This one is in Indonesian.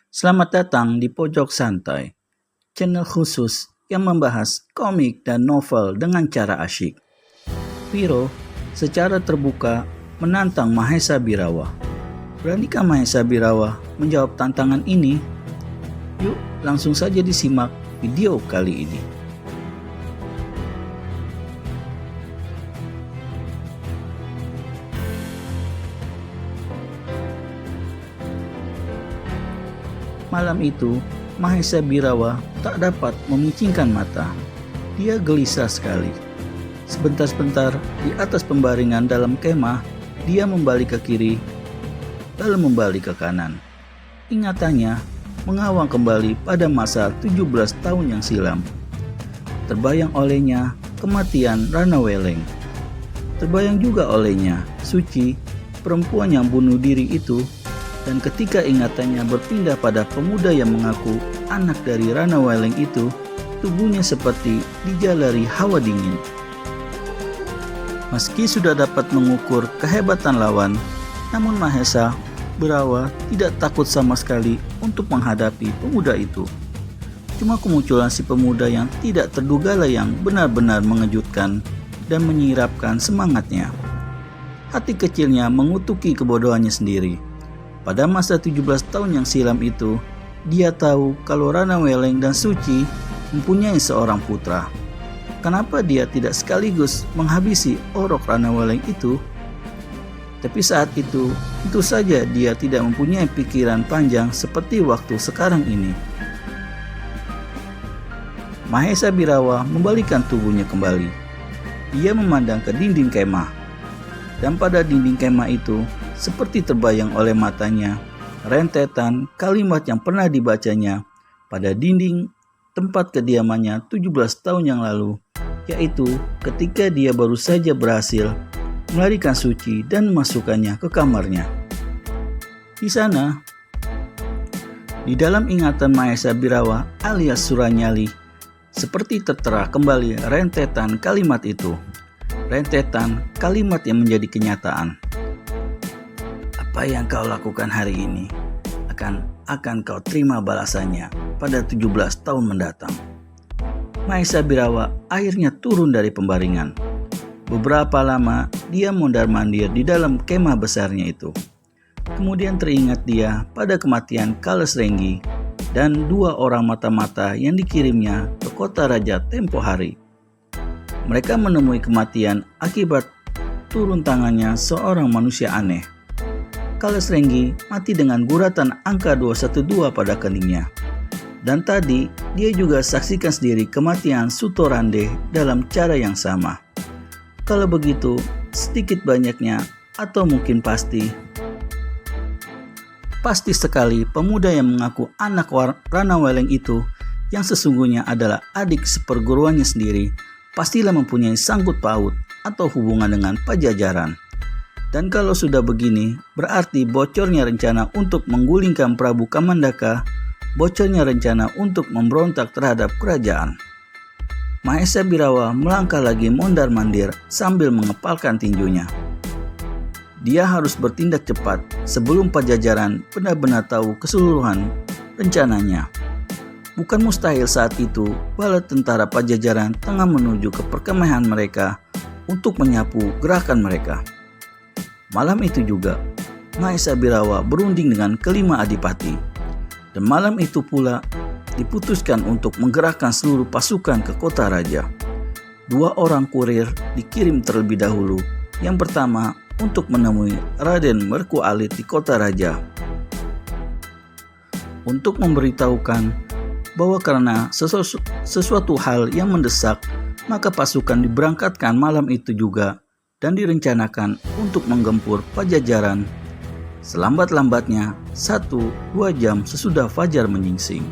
Selamat datang di Pojok Santai, channel khusus yang membahas komik dan novel dengan cara asyik. Viro secara terbuka menantang Mahesa Birawa. Beranikah Mahesa Birawa menjawab tantangan ini? Yuk langsung saja disimak video kali ini. Malam itu, Mahesa Birawa tak dapat memicingkan mata. Dia gelisah sekali. Sebentar-sebentar di atas pembaringan dalam kemah, dia membalik ke kiri, lalu membalik ke kanan. Ingatannya mengawang kembali pada masa 17 tahun yang silam. Terbayang olehnya kematian Rana Weleng. Terbayang juga olehnya Suci, perempuan yang bunuh diri itu. Dan ketika ingatannya berpindah pada pemuda yang mengaku anak dari Rana Weleng itu, tubuhnya seperti dijalari hawa dingin. Meski sudah dapat mengukur kehebatan lawan, namun Mahesa Birawa tidak takut sama sekali untuk menghadapi pemuda itu. Cuma kemunculan si pemuda yang tidak terdugalah yang benar-benar mengejutkan dan menyirapkan semangatnya. Hati kecilnya mengutuki kebodohannya sendiri. Pada masa 17 tahun yang silam itu, dia tahu kalau Rana Weleng dan Suci mempunyai seorang putra. Kenapa dia tidak sekaligus menghabisi orok Rana Weleng itu? Tapi saat itu, tentu saja dia tidak mempunyai pikiran panjang seperti waktu sekarang ini. Mahesa Birawa membalikkan tubuhnya kembali. Dia memandang ke dinding kemah. Dan pada dinding kemah itu, seperti terbayang oleh matanya, rentetan kalimat yang pernah dibacanya pada dinding tempat kediamannya 17 tahun yang lalu, yaitu ketika dia baru saja berhasil melarikan Suci dan memasukkannya ke kamarnya. Di sana, di dalam ingatan Mahesa Birawa alias Suranyali, seperti tertera kembali rentetan kalimat itu. Rentetan kalimat yang menjadi kenyataan. Apa yang kau lakukan hari ini akan kau terima balasannya pada 17 tahun mendatang. Mahesa Birawa akhirnya turun dari pembaringan. Beberapa lama dia mondar-mandir di dalam kemah besarnya itu. Kemudian teringat dia pada kematian Kales Renggi dan 2 orang mata-mata yang dikirimnya ke kota raja tempo hari. Mereka menemui kematian akibat turun tangannya seorang manusia aneh. Kales Renggi mati dengan guratan angka 212 pada keningnya. Dan tadi dia juga saksikan sendiri kematian Sutorande dalam cara yang sama. Kalau begitu, sedikit banyaknya atau mungkin pasti sekali pemuda yang mengaku anak Rana Weleng itu yang sesungguhnya adalah adik seperguruannya sendiri, pastilah mempunyai sangkut paut atau hubungan dengan Pajajaran. Dan kalau sudah begini, berarti bocornya rencana untuk menggulingkan Prabu Kamandaka, bocornya rencana untuk memberontak terhadap kerajaan. Mahesa Birawa melangkah lagi mondar-mandir sambil mengepalkan tinjunya. Dia harus bertindak cepat sebelum Pajajaran benar-benar tahu keseluruhan rencananya. Bukan mustahil saat itu bala tentara Pajajaran tengah menuju ke perkemahan mereka untuk menyapu gerakan mereka. Malam itu juga, Mahesa Birawa berunding dengan kelima adipati. Dan malam itu pula diputuskan untuk menggerakkan seluruh pasukan ke kota raja. 2 orang kurir dikirim terlebih dahulu. Yang pertama untuk menemui Raden Merku Alit di kota raja. Untuk memberitahukan bahwa karena sesuatu hal yang mendesak, maka pasukan diberangkatkan malam itu juga dan direncanakan untuk menggempur Pajajaran selambat-lambatnya 1-2 jam sesudah fajar menyingsing.